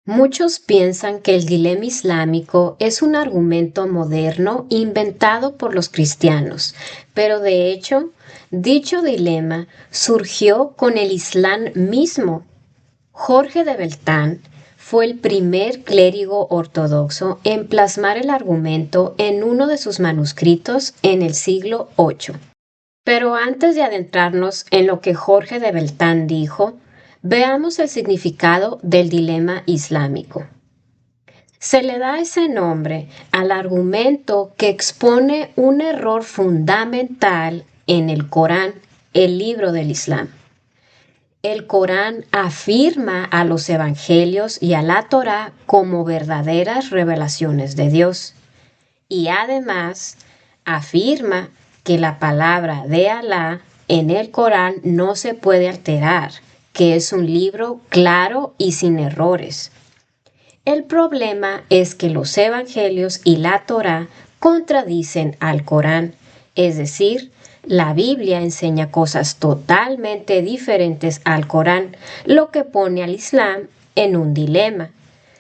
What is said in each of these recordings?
Muchos piensan que el dilema islámico es un argumento moderno inventado por los cristianos, pero de hecho, dicho dilema surgió con el Islam mismo. Jorge de Beltrán fue el primer clérigo ortodoxo en plasmar el argumento en uno de sus manuscritos en el siglo VIII. Pero antes de adentrarnos en lo que Jorge de Beltrán dijo, veamos el significado del dilema islámico. Se le da ese nombre al argumento que expone un error fundamental en el Corán, el libro del Islam. El Corán afirma a los evangelios y a la Torá como verdaderas revelaciones de Dios. Y además afirma que la palabra de Alá en el Corán no se puede alterar, que es un libro claro y sin errores. El problema es que los evangelios y la Torá contradicen al Corán, es decir, la Biblia enseña cosas totalmente diferentes al Corán, lo que pone al Islam en un dilema.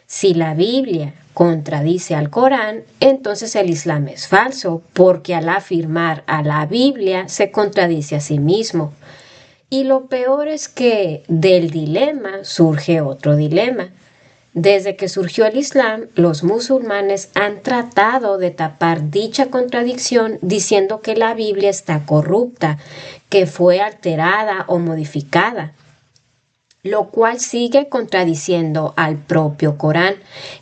Si la Biblia contradice al Corán, entonces el Islam es falso, porque al afirmar a la Biblia se contradice a sí mismo. Y lo peor es que del dilema surge otro dilema. Desde que surgió el Islam, los musulmanes han tratado de tapar dicha contradicción diciendo que la Biblia está corrupta, que fue alterada o modificada, lo cual sigue contradiciendo al propio Corán,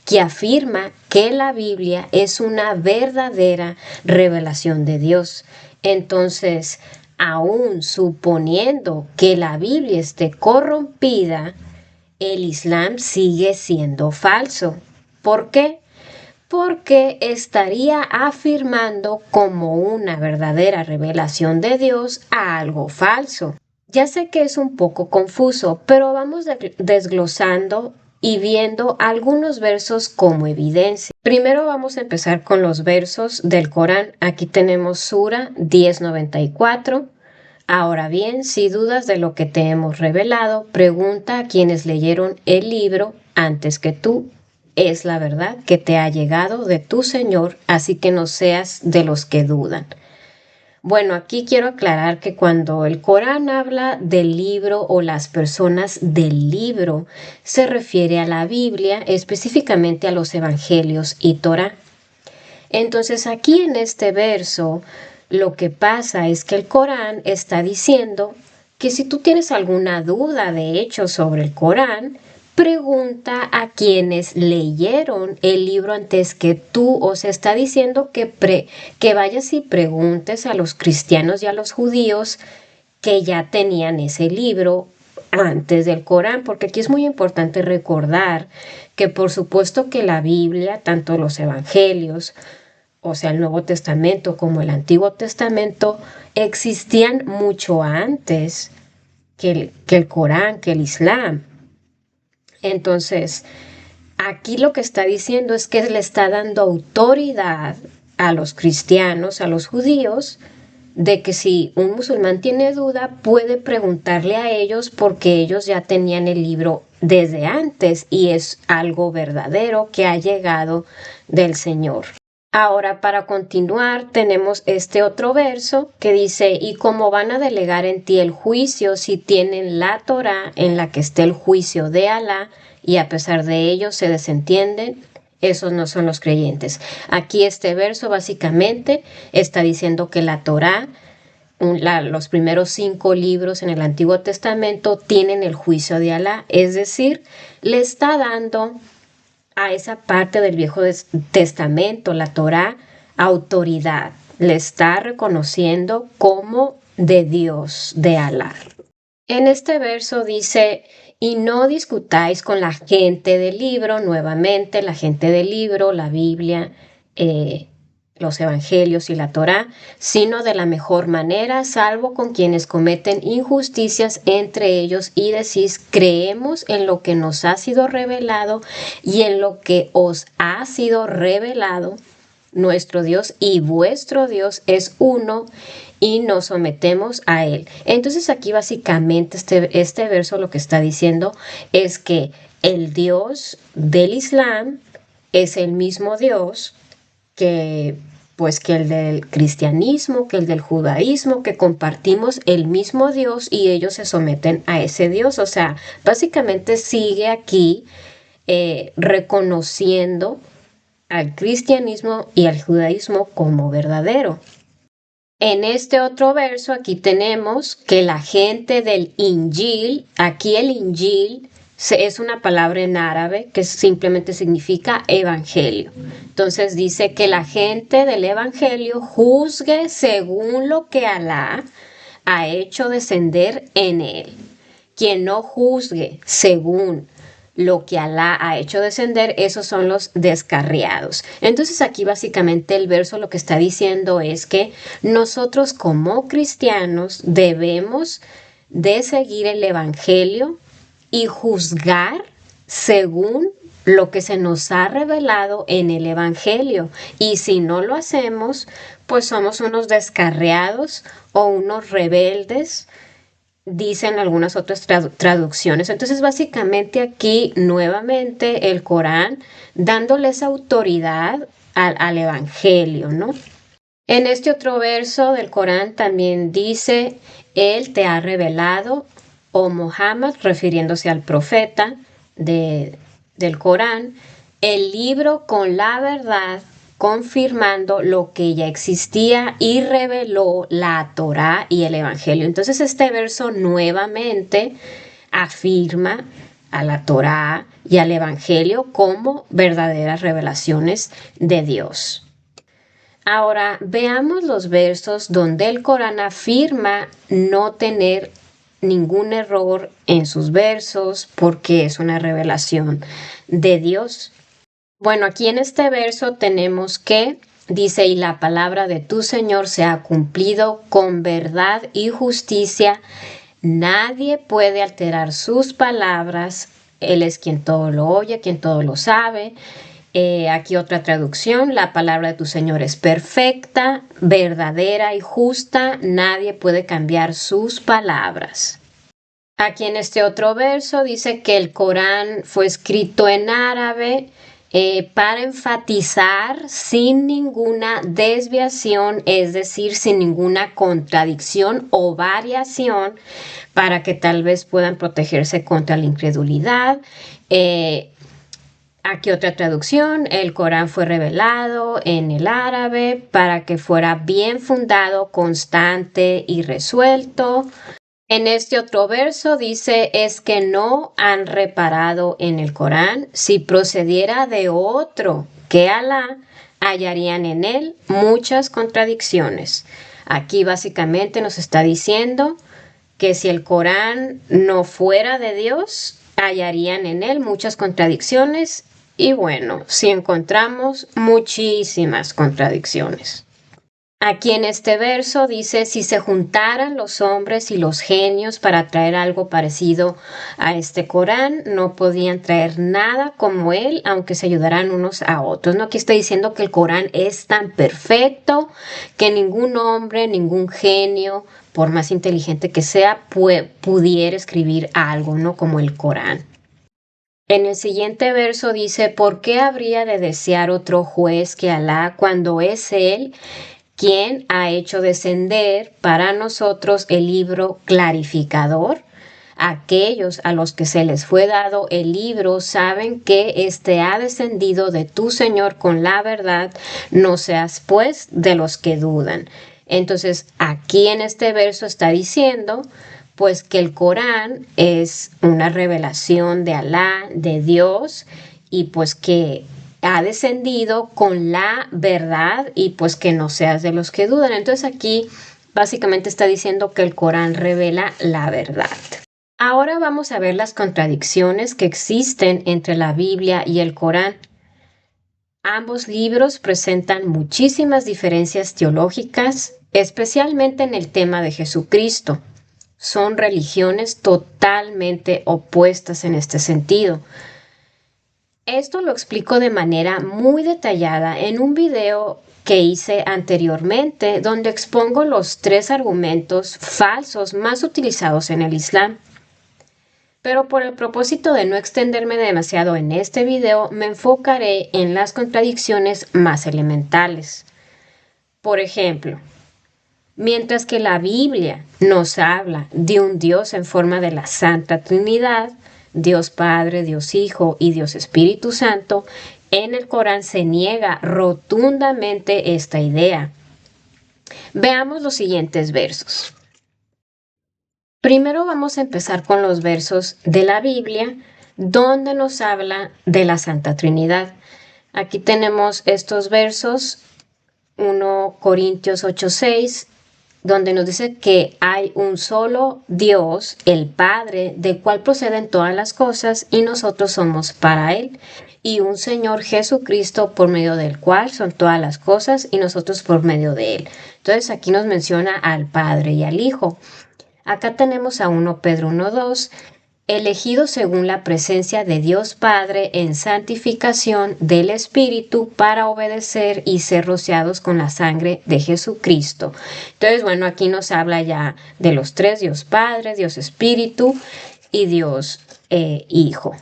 que afirma que la Biblia es una verdadera revelación de Dios. Entonces, aún suponiendo que la Biblia esté corrompida, el Islam sigue siendo falso. ¿Por qué? Porque estaría afirmando como una verdadera revelación de Dios a algo falso. Ya sé que es un poco confuso, pero vamos desglosando y viendo algunos versos como evidencia. Primero vamos a empezar con los versos del Corán. Aquí tenemos Sura 10:94. Ahora bien, si dudas de lo que te hemos revelado, pregunta a quienes leyeron el libro antes que tú. Es la verdad que te ha llegado de tu Señor, así que no seas de los que dudan. Bueno, aquí quiero aclarar que cuando el Corán habla del libro o las personas del libro, se refiere a la Biblia, específicamente a los Evangelios y Torá. Entonces aquí en este verso, lo que pasa es que el Corán está diciendo que si tú tienes alguna duda de hecho sobre el Corán, pregunta a quienes leyeron el libro antes que tú, o se está diciendo que vayas y preguntes a los cristianos y a los judíos que ya tenían ese libro antes del Corán, porque aquí es muy importante recordar que por supuesto que la Biblia, tanto los evangelios, o sea, el Nuevo Testamento como el Antiguo Testamento, existían mucho antes que el Corán, que el Islam. Entonces, aquí lo que está diciendo es que le está dando autoridad a los cristianos, a los judíos, de que si un musulmán tiene duda, puede preguntarle a ellos porque ellos ya tenían el libro desde antes y es algo verdadero que ha llegado del Señor. Ahora, para continuar, tenemos este otro verso que dice, ¿y cómo van a delegar en ti el juicio si tienen la Torá en la que esté el juicio de Alá y a pesar de ello se desentienden? Esos no son los creyentes. Aquí este verso básicamente está diciendo que la Torá, los primeros 5 libros en el Antiguo Testamento tienen el juicio de Alá, es decir, le está dando a esa parte del Viejo Testamento, la Torá, autoridad. Le está reconociendo como de Dios, de Alá. En este verso dice, y no discutáis con la gente del libro, nuevamente la gente del libro, la Biblia, los evangelios y la Torá, sino de la mejor manera, salvo con quienes cometen injusticias entre ellos y decís, creemos en lo que nos ha sido revelado y en lo que os ha sido revelado. Nuestro Dios y vuestro Dios es uno y nos sometemos a Él. Entonces aquí básicamente este verso lo que está diciendo es que el Dios del Islam es el mismo Dios que que el del cristianismo, que el del judaísmo, que compartimos el mismo Dios y ellos se someten a ese Dios. O sea, básicamente sigue aquí reconociendo al cristianismo y al judaísmo como verdadero. En este otro verso aquí tenemos que la gente del Injil, aquí el Injil es una palabra en árabe que simplemente significa evangelio. Entonces dice que la gente del evangelio juzgue según lo que Alá ha hecho descender en él. Quien no juzgue según lo que Alá ha hecho descender, esos son los descarriados. Entonces aquí básicamente el verso lo que está diciendo es que nosotros como cristianos debemos de seguir el evangelio y juzgar según lo que se nos ha revelado en el evangelio. Y si no lo hacemos, pues somos unos descarriados o unos rebeldes, dicen algunas otras traducciones. Entonces, básicamente aquí nuevamente el Corán dándoles autoridad al Evangelio, ¿no? En este otro verso del Corán también dice, Él te ha revelado, oh Muhammad, refiriéndose al profeta del Corán, el libro con la verdad, confirmando lo que ya existía y reveló la Torá y el Evangelio. Entonces este verso nuevamente afirma a la Torá y al Evangelio como verdaderas revelaciones de Dios. Ahora veamos los versos donde el Corán afirma no tener ningún error en sus versos porque es una revelación de Dios. Bueno, aquí en este verso tenemos que dice, y la palabra de tu Señor se ha cumplido con verdad y justicia. Nadie puede alterar sus palabras. Él es quien todo lo oye, quien todo lo sabe. Aquí otra traducción, la palabra de tu Señor es perfecta, verdadera y justa. Nadie puede cambiar sus palabras. Aquí en este otro verso dice que el Corán fue escrito en árabe, para enfatizar sin ninguna desviación, es decir, sin ninguna contradicción o variación, para que tal vez puedan protegerse contra la incredulidad. Aquí otra traducción, el Corán fue revelado en el árabe para que fuera bien fundado, constante y resuelto. En este otro verso dice, es que no han reparado en el Corán, si procediera de otro que Alá, hallarían en él muchas contradicciones. Aquí básicamente nos está diciendo que si el Corán no fuera de Dios, hallarían en él muchas contradicciones y bueno, si encontramos muchísimas contradicciones. Aquí en este verso dice, si se juntaran los hombres y los genios para traer algo parecido a este Corán, no podían traer nada como él, aunque se ayudaran unos a otros. ¿No? Aquí está diciendo que el Corán es tan perfecto que ningún hombre, ningún genio, por más inteligente que sea, pudiera escribir algo, ¿no? Como el Corán. En el siguiente verso dice, ¿por qué habría de desear otro juez que Alá cuando es él quien ha hecho descender para nosotros el libro clarificador? Aquellos a los que se les fue dado el libro saben que éste ha descendido de tu Señor con la verdad, no seas pues de los que dudan. Entonces aquí en este verso está diciendo pues que el Corán es una revelación de Alá, de Dios, y pues que ha descendido con la verdad y pues que no seas de los que dudan. Entonces aquí básicamente está diciendo que el Corán revela la verdad. Ahora vamos a ver las contradicciones que existen entre la Biblia y el Corán. Ambos libros presentan muchísimas diferencias teológicas, especialmente en el tema de Jesucristo. Son religiones totalmente opuestas en este sentido. Esto lo explico de manera muy detallada en un video que hice anteriormente, donde expongo los 3 argumentos falsos más utilizados en el Islam. Pero por el propósito de no extenderme demasiado en este video, me enfocaré en las contradicciones más elementales. Por ejemplo, mientras que la Biblia nos habla de un Dios en forma de la Santa Trinidad, Dios Padre, Dios Hijo y Dios Espíritu Santo, en el Corán se niega rotundamente esta idea. Veamos los siguientes versos. Primero vamos a empezar con los versos de la Biblia, donde nos habla de la Santa Trinidad. Aquí tenemos estos versos, 1 Corintios 8:6, donde nos dice que hay un solo Dios, el Padre, del cual proceden todas las cosas y nosotros somos para Él, y un Señor Jesucristo por medio del cual son todas las cosas y nosotros por medio de Él. Entonces aquí nos menciona al Padre y al Hijo. Acá tenemos a 1 Pedro 1:2, elegidos según la presencia de Dios Padre en santificación del Espíritu para obedecer y ser rociados con la sangre de Jesucristo. Entonces, bueno, aquí nos habla ya de los tres, Dios Padre, Dios Espíritu y Dios Hijo.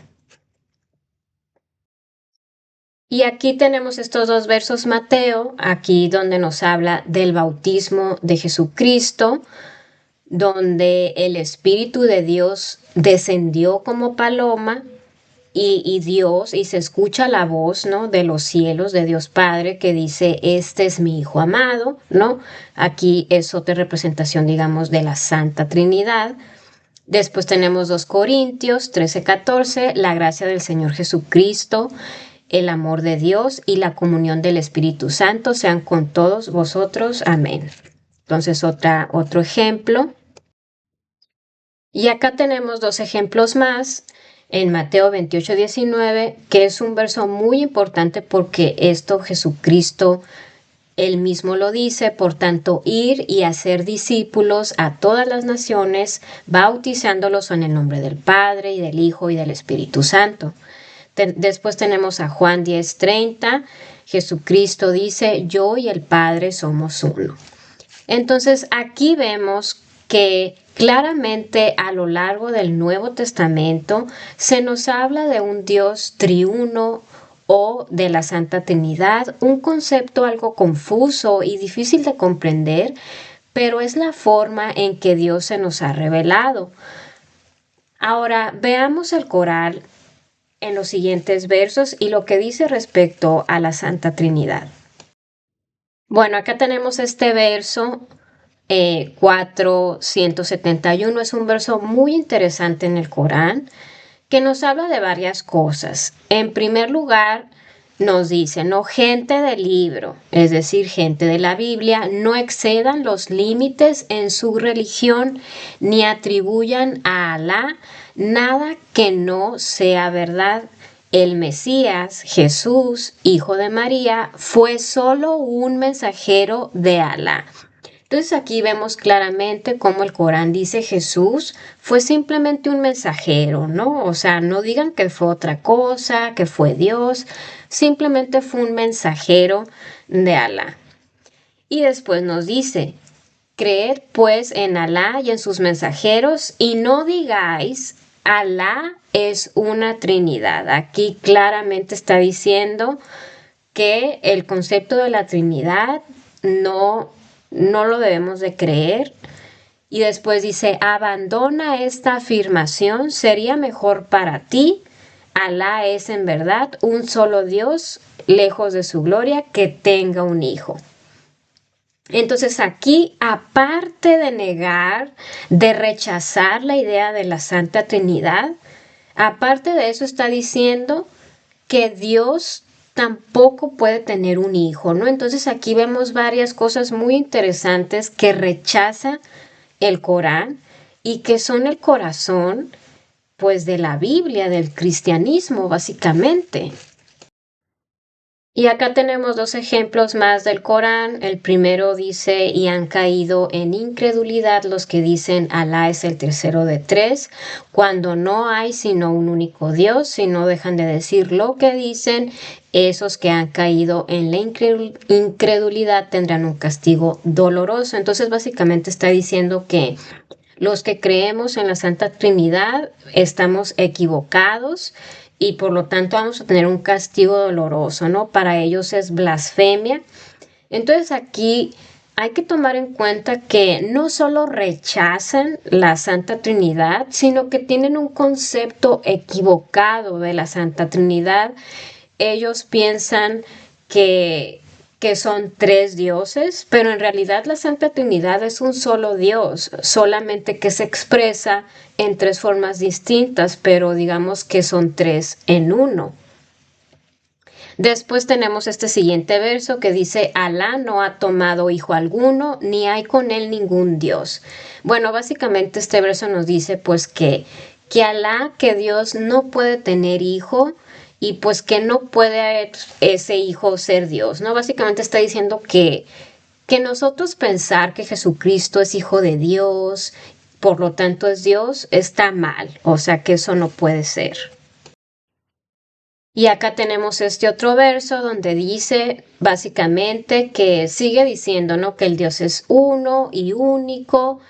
Y aquí tenemos estos dos versos Mateo, aquí donde nos habla del bautismo de Jesucristo, donde el Espíritu de Dios descendió como paloma y se escucha la voz, ¿no?, de los cielos, de Dios Padre, que dice, este es mi Hijo amado, ¿no? Aquí es otra representación, digamos, de la Santa Trinidad. Después tenemos 2 Corintios 13:14, la gracia del Señor Jesucristo, el amor de Dios y la comunión del Espíritu Santo sean con todos vosotros. Amén. Entonces, otro ejemplo. Y acá tenemos dos ejemplos más en Mateo 28:19, que es un verso muy importante porque esto Jesucristo él mismo lo dice, por tanto, ir y hacer discípulos a todas las naciones, bautizándolos en el nombre del Padre y del Hijo y del Espíritu Santo. Después tenemos a Juan 10:30, Jesucristo dice, yo y el Padre somos uno. Entonces aquí vemos que claramente a lo largo del Nuevo Testamento se nos habla de un Dios triuno o de la Santa Trinidad, un concepto algo confuso y difícil de comprender, pero es la forma en que Dios se nos ha revelado. Ahora veamos el Corán en los siguientes versos y lo que dice respecto a la Santa Trinidad. Bueno, acá tenemos este verso 471, es un verso muy interesante en el Corán que nos habla de varias cosas. En primer lugar, nos dice, no, gente del libro, es decir, gente de la Biblia, no excedan los límites en su religión ni atribuyan a Alá nada que no sea verdad. El Mesías, Jesús, hijo de María, fue solo un mensajero de Alá. Entonces aquí vemos claramente cómo el Corán dice Jesús fue simplemente un mensajero, ¿no? O sea, no digan que fue otra cosa, que fue Dios, simplemente fue un mensajero de Alá. Y después nos dice, creed pues en Alá y en sus mensajeros y no digáis Alá es una Trinidad. Aquí claramente está diciendo que el concepto de la Trinidad no lo debemos de creer. Y después dice, abandona esta afirmación, sería mejor para ti. Alá es en verdad un solo Dios, lejos de su gloria, que tenga un hijo. Entonces aquí, aparte de negar, de rechazar la idea de la Santa Trinidad, aparte de eso está diciendo que Dios tampoco puede tener un hijo, ¿no? Entonces aquí vemos varias cosas muy interesantes que rechaza el Corán y que son el corazón, pues, de la Biblia, del cristianismo, básicamente. Y acá tenemos dos ejemplos más del Corán. El primero dice, y han caído en incredulidad los que dicen Alá es el tercero de tres, cuando no hay sino un único Dios, si no dejan de decir lo que dicen, esos que han caído en la incredulidad tendrán un castigo doloroso. Entonces básicamente está diciendo que Los que creemos en la Santa Trinidad estamos equivocados y por lo tanto vamos a tener un castigo doloroso, ¿no? Para ellos es blasfemia. Entonces aquí hay que tomar en cuenta que no solo rechazan la Santa Trinidad, sino que tienen un concepto equivocado de la Santa Trinidad. Ellos piensan que, que son tres dioses, pero en realidad la Santa Trinidad es un solo Dios, solamente que se expresa en tres formas distintas, pero digamos que son tres en uno. Después tenemos este siguiente verso que dice, Alá no ha tomado hijo alguno, ni hay con él ningún Dios. Bueno, básicamente este verso nos dice pues que Alá, que Dios no puede tener hijo y pues que no puede ese hijo ser Dios, ¿no? Básicamente está diciendo que nosotros pensar que Jesucristo es hijo de Dios, por lo tanto es Dios, está mal, o sea que eso no puede ser. Y acá tenemos este otro verso donde dice básicamente que sigue diciendo, ¿no? Que el Dios es uno y único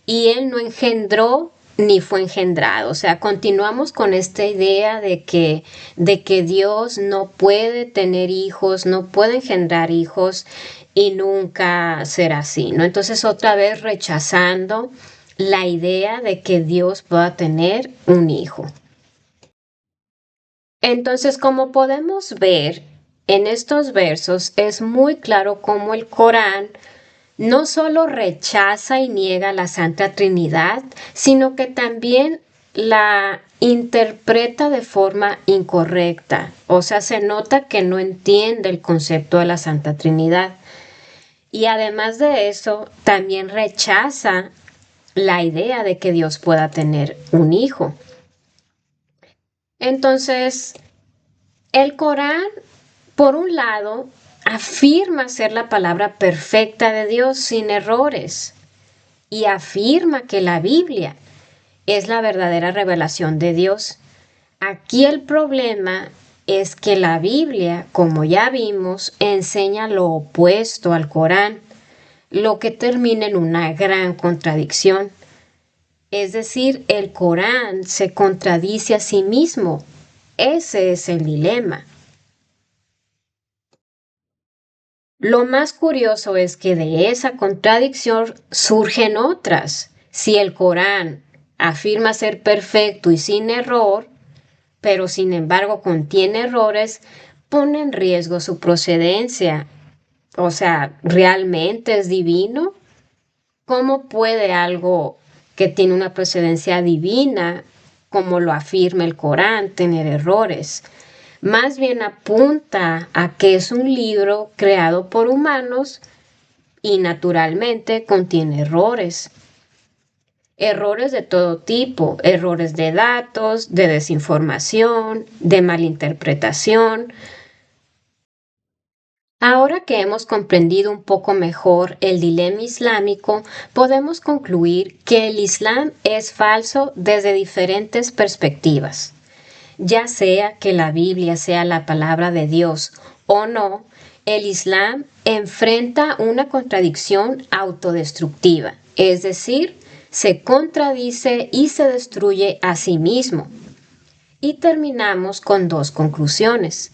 y Él no engendró ni fue engendrado. O sea, continuamos con esta idea de que Dios no puede tener hijos, no puede engendrar hijos y nunca será así, ¿no? Entonces otra vez rechazando la idea de que Dios pueda tener un hijo. Entonces, como podemos ver en estos versos, es muy claro cómo el Corán no solo rechaza y niega la Santa Trinidad, sino que también la interpreta de forma incorrecta. O sea, se nota que no entiende el concepto de la Santa Trinidad. Y además de eso, también rechaza la idea de que Dios pueda tener un hijo. Entonces, el Corán, por un lado, afirma ser la palabra perfecta de Dios sin errores y afirma que la Biblia es la verdadera revelación de Dios. Aquí el problema es que la Biblia, como ya vimos, enseña lo opuesto al Corán, lo que termina en una gran contradicción. Es decir, el Corán se contradice a sí mismo. Ese es el dilema. Lo más curioso es que de esa contradicción surgen otras. Si el Corán afirma ser perfecto y sin error, pero sin embargo contiene errores, pone en riesgo su procedencia. O sea, ¿realmente es divino? ¿Cómo puede algo que tiene una procedencia divina, como lo afirma el Corán, tener errores? Más bien apunta a que es un libro creado por humanos y naturalmente contiene errores. Errores de todo tipo, errores de datos, de desinformación, de malinterpretación. Ahora que hemos comprendido un poco mejor el dilema islámico, podemos concluir que el Islam es falso desde diferentes perspectivas. Ya sea que la Biblia sea la palabra de Dios o no, el Islam enfrenta una contradicción autodestructiva, es decir, se contradice y se destruye a sí mismo. Y terminamos con dos conclusiones.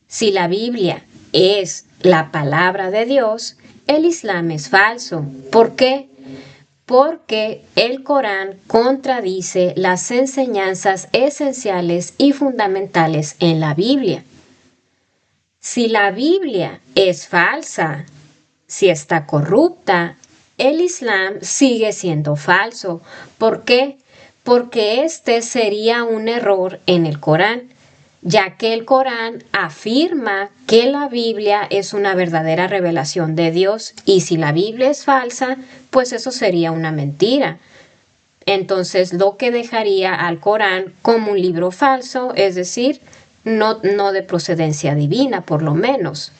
Si la Biblia es la palabra de Dios, el Islam es falso. ¿Por qué? Porque el Corán contradice las enseñanzas esenciales y fundamentales en la Biblia. Si la Biblia es falsa, si está corrupta, el Islam sigue siendo falso. ¿Por qué? Porque este sería un error en el Corán, ya que el Corán afirma que la Biblia es una verdadera revelación de Dios y si la Biblia es falsa, pues eso sería una mentira. Entonces lo que dejaría al Corán como un libro falso, es decir, no de procedencia divina por lo menos.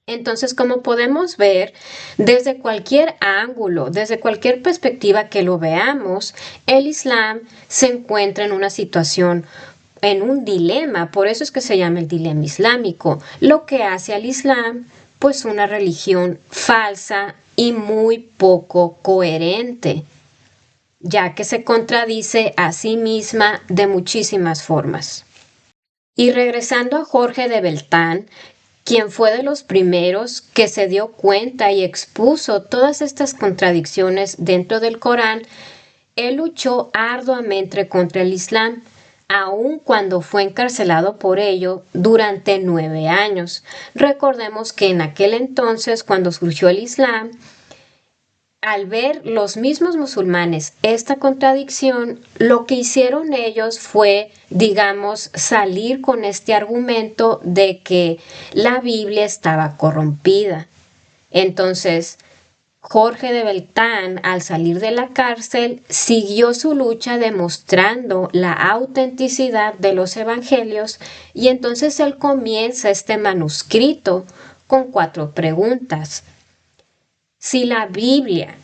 Entonces, como podemos ver, desde cualquier ángulo, desde cualquier perspectiva que lo veamos, el Islam se encuentra en una situación, en un dilema, por eso es que se llama el dilema islámico, lo que hace al Islam pues una religión falsa y muy poco coherente. ya que se contradice a sí misma de muchísimas formas. Y regresando a Jorge de Beltrán, quien fue de los primeros que se dio cuenta y expuso todas estas contradicciones dentro del Corán, él luchó arduamente contra el Islam, aun cuando fue encarcelado por ello durante 9 años. Recordemos que en aquel entonces, cuando surgió el Islam, al ver los mismos musulmanes esta contradicción, lo que hicieron ellos fue, digamos, salir con este argumento de que la Biblia estaba corrompida. Entonces, Jorge de Beltrán, al salir de la cárcel, siguió su lucha demostrando la autenticidad de los evangelios y entonces él comienza este manuscrito con 4 preguntas. Si la Biblia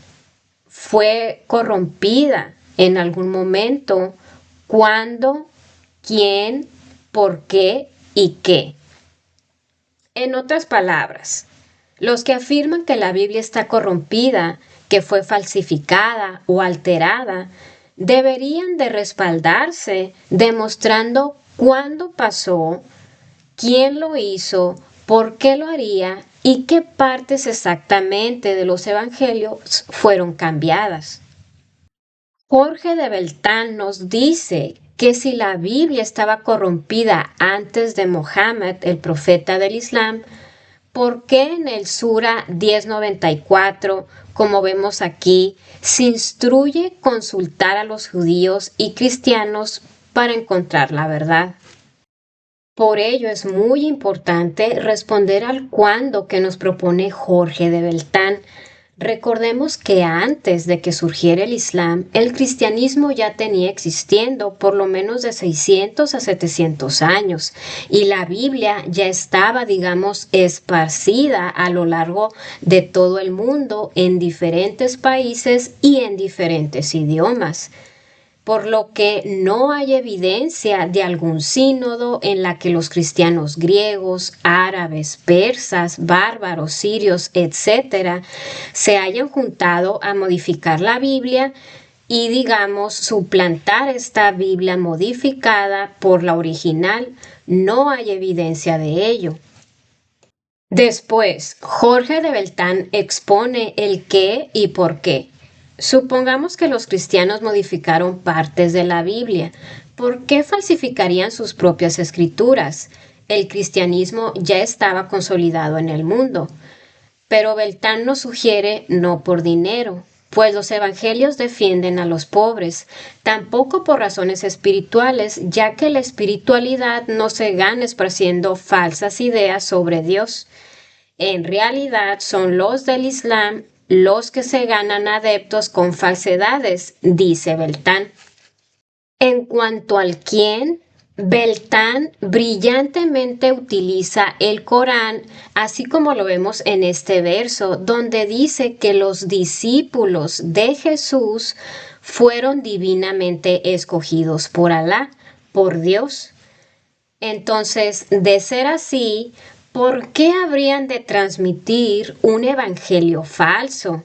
fue corrompida en algún momento, ¿cuándo, quién, por qué y qué? En otras palabras, los que afirman que la Biblia está corrompida, que fue falsificada o alterada, deberían de respaldarse demostrando cuándo pasó, quién lo hizo, por qué lo haría y qué partes exactamente de los evangelios fueron cambiadas. Jorge de Beltrán nos dice que si la Biblia estaba corrompida antes de Mohammed, el profeta del Islam, ¿por qué en el Sura 1094, como vemos aquí, se instruye consultar a los judíos y cristianos para encontrar la verdad? Por ello es muy importante responder al cuándo que nos propone Jorge de Beltrán. Recordemos que antes de que surgiera el Islam, el cristianismo ya tenía existiendo por lo menos de 600 a 700 años y la Biblia ya estaba, digamos, esparcida a lo largo de todo el mundo en diferentes países y en diferentes idiomas, por lo que no hay evidencia de algún sínodo en la que los cristianos griegos, árabes, persas, bárbaros, sirios, etc., se hayan juntado a modificar la Biblia y, digamos, suplantar esta Biblia modificada por la original. No hay evidencia de ello. Después, Jorge de Beltrán expone el qué y por qué. Supongamos que los cristianos modificaron partes de la Biblia. ¿Por qué falsificarían sus propias escrituras? El cristianismo ya estaba consolidado en el mundo. Pero Beltrán nos sugiere no por dinero, pues los evangelios defienden a los pobres, tampoco por razones espirituales, ya que la espiritualidad no se gana esparciendo falsas ideas sobre Dios. En realidad son los del Islam los que se ganan adeptos con falsedades, dice Beltrán. En cuanto al quién, Beltrán brillantemente utiliza el Corán, así como lo vemos en este verso, donde dice que los discípulos de Jesús fueron divinamente escogidos por Alá, por Dios. Entonces, de ser así, ¿por qué habrían de transmitir un evangelio falso?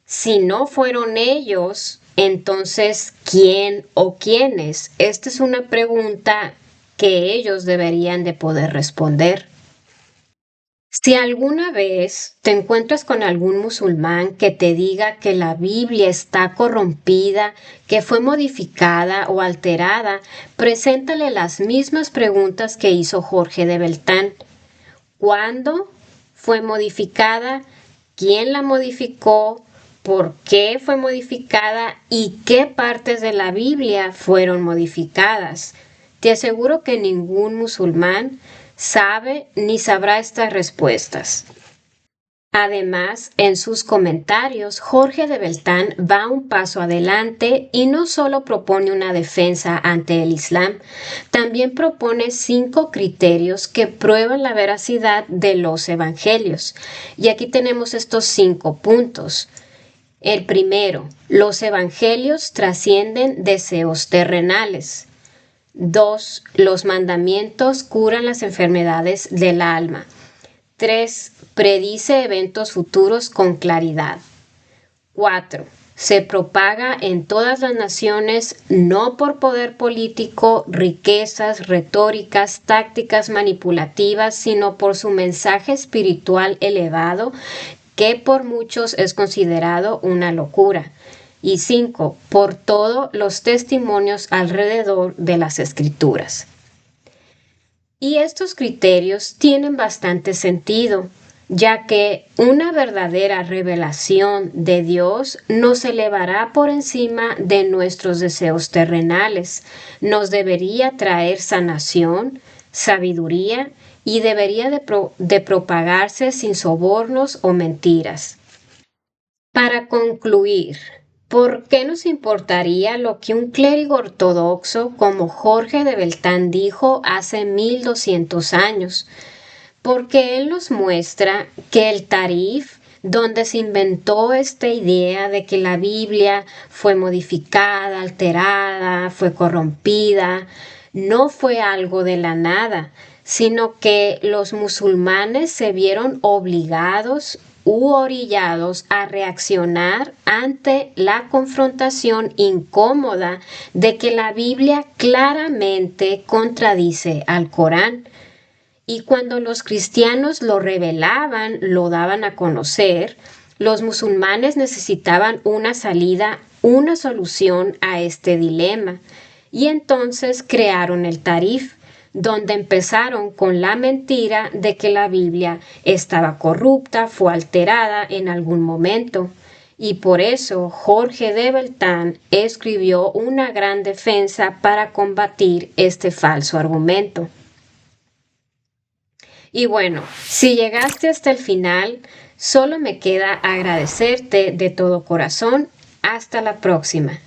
Si no fueron ellos, entonces, ¿quién o quiénes? Esta es una pregunta que ellos deberían de poder responder. Si alguna vez te encuentras con algún musulmán que te diga que la Biblia está corrompida, que fue modificada o alterada, preséntale las mismas preguntas que hizo Jorge de Beltrán. ¿Cuándo fue modificada? ¿Quién la modificó? ¿Por qué fue modificada? ¿Y qué partes de la Biblia fueron modificadas? Te aseguro que ningún musulmán sabe ni sabrá estas respuestas. Además, en sus comentarios, Jorge de Beltrán va un paso adelante y no solo propone una defensa ante el Islam, también propone 5 criterios que prueban la veracidad de los evangelios. Y aquí tenemos estos 5 puntos. El primero, los evangelios trascienden deseos terrenales. 2. Los mandamientos curan las enfermedades del alma. 3. Predice eventos futuros con claridad. 4. se propaga en todas las naciones no por poder político, riquezas, retóricas, tácticas manipulativas, sino por su mensaje espiritual elevado, que por muchos es considerado una locura. Y 5. Por todos los testimonios alrededor de las Escrituras. Y estos criterios tienen bastante sentido, ya que una verdadera revelación de Dios nos elevará por encima de nuestros deseos terrenales, nos debería traer sanación, sabiduría y debería de propagarse sin sobornos o mentiras. Para concluir, ¿por qué nos importaría lo que un clérigo ortodoxo como Jorge de Beltrán dijo hace 1200 años? Porque él nos muestra que el Tarif, donde se inventó esta idea de que la Biblia fue modificada, alterada, fue corrompida, no fue algo de la nada, sino que los musulmanes se vieron obligados u orillados a reaccionar ante la confrontación incómoda de que la Biblia claramente contradice al Corán. Y cuando los cristianos lo revelaban, lo daban a conocer, los musulmanes necesitaban una salida, una solución a este dilema. Y entonces crearon el Tarif, donde empezaron con la mentira de que la Biblia estaba corrupta, fue alterada en algún momento. Y por eso Jorge de Beltrán escribió una gran defensa para combatir este falso argumento. Y bueno, si llegaste hasta el final, solo me queda agradecerte de todo corazón. Hasta la próxima.